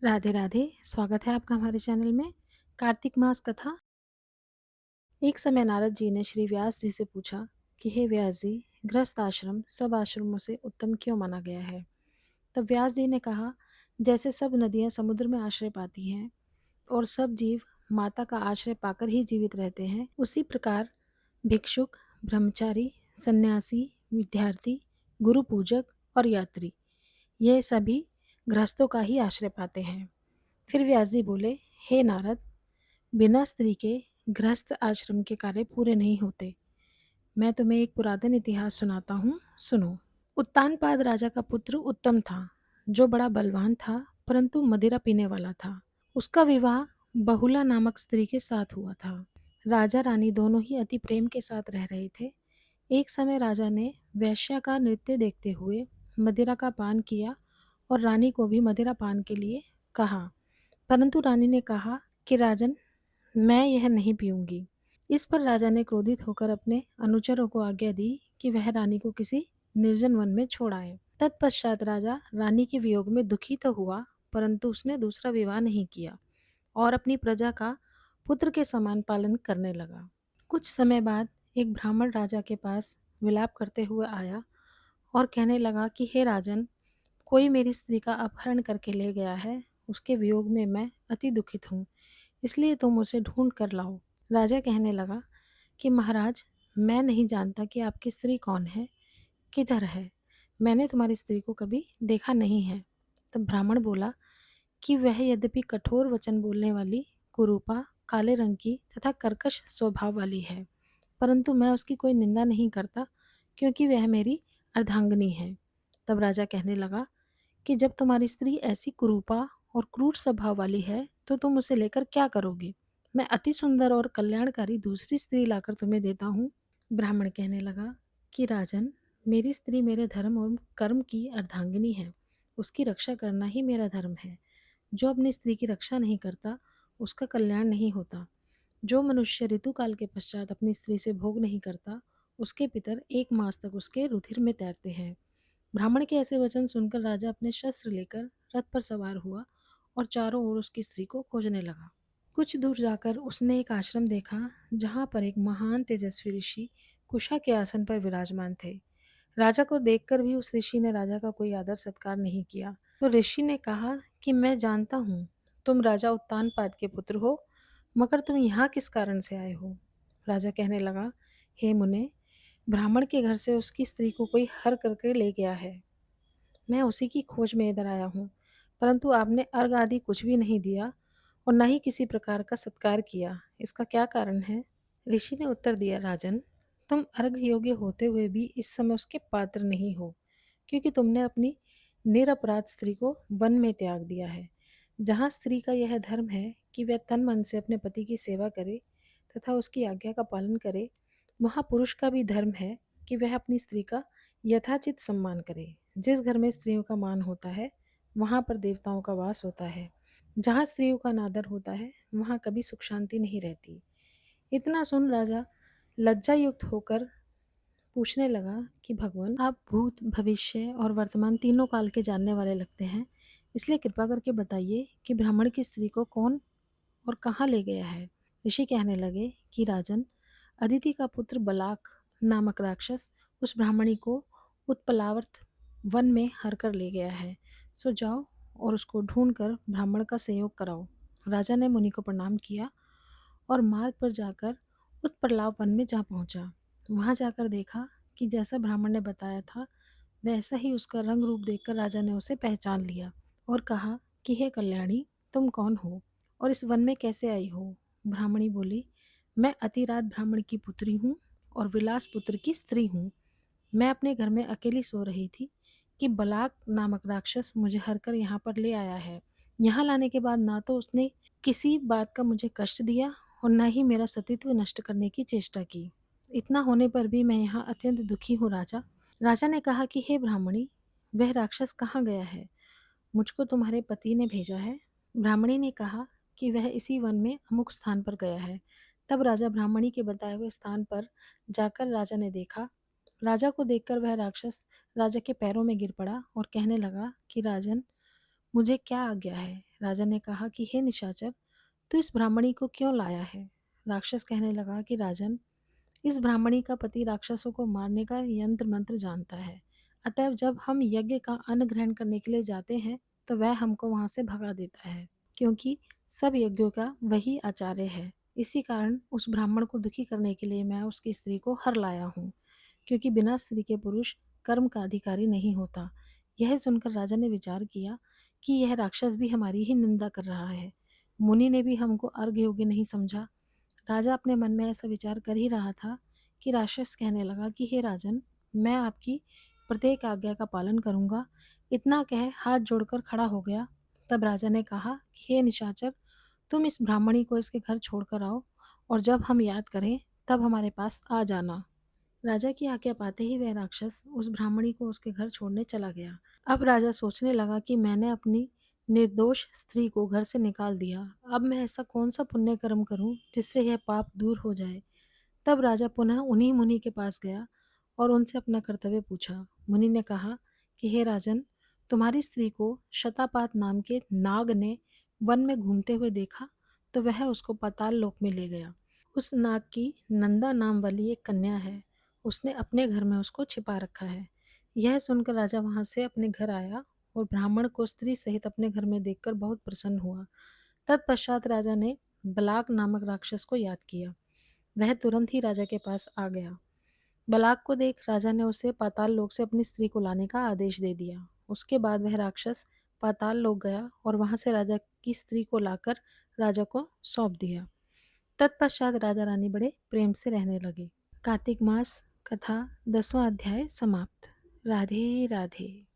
राधे राधे। स्वागत है आपका हमारे चैनल में। कार्तिक मास कथा। एक समय नारद जी ने श्री व्यास जी से पूछा कि हे व्यास जी, गृहस्थ आश्रम सब आश्रमों से उत्तम क्यों माना गया है। तब व्यास जी ने कहा, जैसे सब नदियां समुद्र में आश्रय पाती हैं और सब जीव माता का आश्रय पाकर ही जीवित रहते हैं, उसी प्रकार भिक्षुक, ब्रह्मचारी, सन्यासी, विद्यार्थी, गुरु पूजक और यात्री, ये सभी गृहस्थों का ही आश्रय पाते हैं। फिर व्यास जी बोले, हे नारद, बिना स्त्री के गृहस्थ आश्रम के कार्य पूरे नहीं होते। मैं तुम्हें एक पुरातन इतिहास सुनाता हूँ, सुनो। उत्तानपाद राजा का पुत्र उत्तम था, जो बड़ा बलवान था परंतु मदिरा पीने वाला था। उसका विवाह बहुला नामक स्त्री के साथ हुआ था। राजा रानी दोनों ही अति प्रेम के साथ रह रहे थे। एक समय राजा ने वैश्या का नृत्य देखते हुए मदिरा का पान किया और रानी को भी मदिरा पान के लिए कहा, परंतु रानी ने कहा कि राजन, मैं यह नहीं पीऊंगी। इस पर राजा ने क्रोधित होकर अपने अनुचरों को आज्ञा दी कि वह रानी को किसी निर्जन वन में छोड़ आए। तत्पश्चात राजा रानी के वियोग में दुखी तो हुआ, परंतु उसने दूसरा विवाह नहीं किया और अपनी प्रजा का पुत्र के समान पालन करने लगा। कुछ समय बाद एक ब्राह्मण राजा के पास विलाप करते हुए आया और कहने लगा कि हे राजन, कोई मेरी स्त्री का अपहरण करके ले गया है। उसके वियोग में मैं अति दुखित हूँ, इसलिए तुम उसे ढूंढ कर लाओ। राजा कहने लगा कि महाराज, मैं नहीं जानता कि आपकी स्त्री कौन है, किधर है। मैंने तुम्हारी स्त्री को कभी देखा नहीं है। तब ब्राह्मण बोला कि वह यद्यपि कठोर वचन बोलने वाली, कुरूपा, काले रंग की तथा कर्कश स्वभाव वाली है, परंतु मैं उसकी कोई निंदा नहीं करता, क्योंकि वह मेरी अर्धांगिनी है। तब राजा कहने लगा कि जब तुम्हारी स्त्री ऐसी कुरूपा और क्रूर स्वभाव वाली है, तो तुम उसे लेकर क्या करोगे। मैं अति सुंदर और कल्याणकारी दूसरी स्त्री लाकर तुम्हें देता हूँ। ब्राह्मण कहने लगा कि राजन, मेरी स्त्री मेरे धर्म और कर्म की अर्धांगिनी है। उसकी रक्षा करना ही मेरा धर्म है। जो अपनी स्त्री की रक्षा नहीं करता, उसका कल्याण नहीं होता। जो मनुष्य ऋतुकाल के पश्चात अपनी स्त्री से भोग नहीं करता, उसके पितर 1 मास तक उसके रुधिर में तैरते हैं। ब्राह्मण के ऐसे वचन सुनकर राजा अपने शस्त्र लेकर रथ पर सवार हुआ और चारों ओर उसकी स्त्री को खोजने लगा। कुछ दूर जाकर उसने एक आश्रम देखा, जहाँ पर एक महान तेजस्वी ऋषि कुशा के आसन पर विराजमान थे। राजा को देखकर भी उस ऋषि ने राजा का कोई आदर सत्कार नहीं किया। तो ऋषि ने कहा कि मैं जानता हूँ, तुम राजा उत्तानपाद के पुत्र हो, मगर तुम यहाँ किस कारण से आए हो। राजा कहने लगा, हे मुने, ब्राह्मण के घर से उसकी स्त्री को कोई हर करके ले गया है। मैं उसी की खोज में इधर आया हूँ, परंतु आपने अर्घ आदि कुछ भी नहीं दिया और न ही किसी प्रकार का सत्कार किया। इसका क्या कारण है। ऋषि ने उत्तर दिया, राजन, तुम अर्घ योग्य होते हुए भी इस समय उसके पात्र नहीं हो, क्योंकि तुमने अपनी निरपराध स्त्री को वन में त्याग दिया है। जहाँ स्त्री का यह धर्म है कि वह तन मन से अपने पति की सेवा करे तथा उसकी आज्ञा का पालन करे, वहाँ पुरुष का भी धर्म है कि वह अपनी स्त्री का यथाचित सम्मान करे। जिस घर में स्त्रियों का मान होता है, वहाँ पर देवताओं का वास होता है। जहाँ स्त्रियों का नादर होता है, वहाँ कभी सुख शांति नहीं रहती। इतना सुन राजा लज्जा युक्त होकर पूछने लगा कि भगवान, आप भूत, भविष्य और वर्तमान तीनों काल के जानने वाले लगते हैं, इसलिए कृपा करके बताइए कि ब्राह्मण की स्त्री को कौन और कहाँ ले गया है। ऋषि कहने लगे कि राजन, अदिति का पुत्र बलाक नामक राक्षस उस ब्राह्मणी को उत्पलावर्त वन में हर कर ले गया है। सो जाओ और उसको ढूंढ कर ब्राह्मण का संयोग कराओ। राजा ने मुनि को प्रणाम किया और मार्ग पर जाकर उत्पलाव वन में जा पहुंचा। वहां जाकर देखा कि जैसा ब्राह्मण ने बताया था, वैसा ही उसका रंग रूप देखकर राजा ने उसे पहचान लिया और कहा कि हे कल्याणी, तुम कौन हो और इस वन में कैसे आई हो। ब्राह्मणी बोली, मैं अतिरात ब्राह्मण की पुत्री हूँ और विलास पुत्र की स्त्री हूँ। मैं अपने घर में अकेली सो रही थी कि बलाक नामक राक्षस मुझे हर कर यहाँ पर ले आया है। यहाँ लाने के बाद ना तो उसने किसी बात का मुझे कष्ट दिया और न ही मेरा सतीत्व नष्ट करने की चेष्टा की। इतना होने पर भी मैं यहाँ अत्यंत दुखी हूँ राजा। राजा ने कहा कि हे ब्राह्मणी, वह राक्षस कहाँ गया है। मुझको तुम्हारे पति ने भेजा है। ब्राह्मणी ने कहा कि वह इसी वन में अमुक स्थान पर गया है। तब राजा ब्राह्मणी के बताए हुए स्थान पर जाकर राजा ने देखा। राजा को देखकर वह राक्षस राजा के पैरों में गिर पड़ा और कहने लगा कि राजन, मुझे क्या आज्ञा है। राजा ने कहा कि हे निशाचर, तू इस ब्राह्मणी को क्यों लाया है? राक्षस कहने लगा कि राजन, इस ब्राह्मणी का पति राक्षसों को मारने का यंत्र मंत्र जानता है। अतः जब हम यज्ञ का अन्न ग्रहण करने के लिए जाते हैं तो वह हमको वहां से भगा देता है, क्योंकि सब यज्ञों का वही आचार्य है। इसी कारण उस ब्राह्मण को दुखी करने के लिए मैं उसकी स्त्री को हर लाया हूँ, क्योंकि बिना स्त्री के पुरुष कर्म का अधिकारी नहीं होता। यह सुनकर राजा ने विचार किया कि यह राक्षस भी हमारी ही निंदा कर रहा है। मुनि ने भी हमको अर्घ योग्य नहीं समझा। राजा अपने मन में ऐसा विचार कर ही रहा था कि राक्षस कहने लगा कि हे राजन, मैं आपकी प्रत्येक आज्ञा का पालन करूंगा। इतना कह हाथ जोड़कर खड़ा हो गया। तब राजा ने कहा कि हे निशाचर, तुम इस ब्राह्मणी को इसके घर छोड़कर आओ, और जब हम याद करें तब हमारे पास आ जाना। राजा की आज्ञा पाते ही वह राक्षस उस ब्राह्मणी को उसके घर छोड़ने चला गया। अब राजा सोचने लगा कि मैंने अपनी निर्दोष स्त्री को घर से निकाल दिया। अब मैं ऐसा कौन सा पुण्य कर्म करूं जिससे यह पाप दूर हो जाए। तब राजा पुनः उन्हीं मुनि के पास गया और उनसे अपना कर्तव्य पूछा। मुनि ने कहा कि हे राजन, तुम्हारी स्त्री को शतापात नाम के नाग ने वन में घूमते हुए देखा, तो वह उसको पाताल लोक में ले गया। उस नाग की नंदा नाम वाली एक कन्या है, उसने अपने घर में उसको छिपा रखा है। यह सुनकर राजा वहां से अपने घर आया और ब्राह्मण को स्त्री सहित अपने घर में देखकर बहुत प्रसन्न हुआ। तत्पश्चात राजा ने बलाक नामक राक्षस को याद किया। वह तुरंत ही राजा के पास आ गया। बलाक को देख राजा ने उसे पाताल लोक से अपनी स्त्री को लाने का आदेश दे दिया। उसके बाद वह राक्षस पाताल लोक गया और वहां से राजा की स्त्री को लाकर राजा को सौंप दिया। तत्पश्चात राजा रानी बड़े प्रेम से रहने लगे। कार्तिक मास कथा 10वां अध्याय समाप्त। राधे राधे।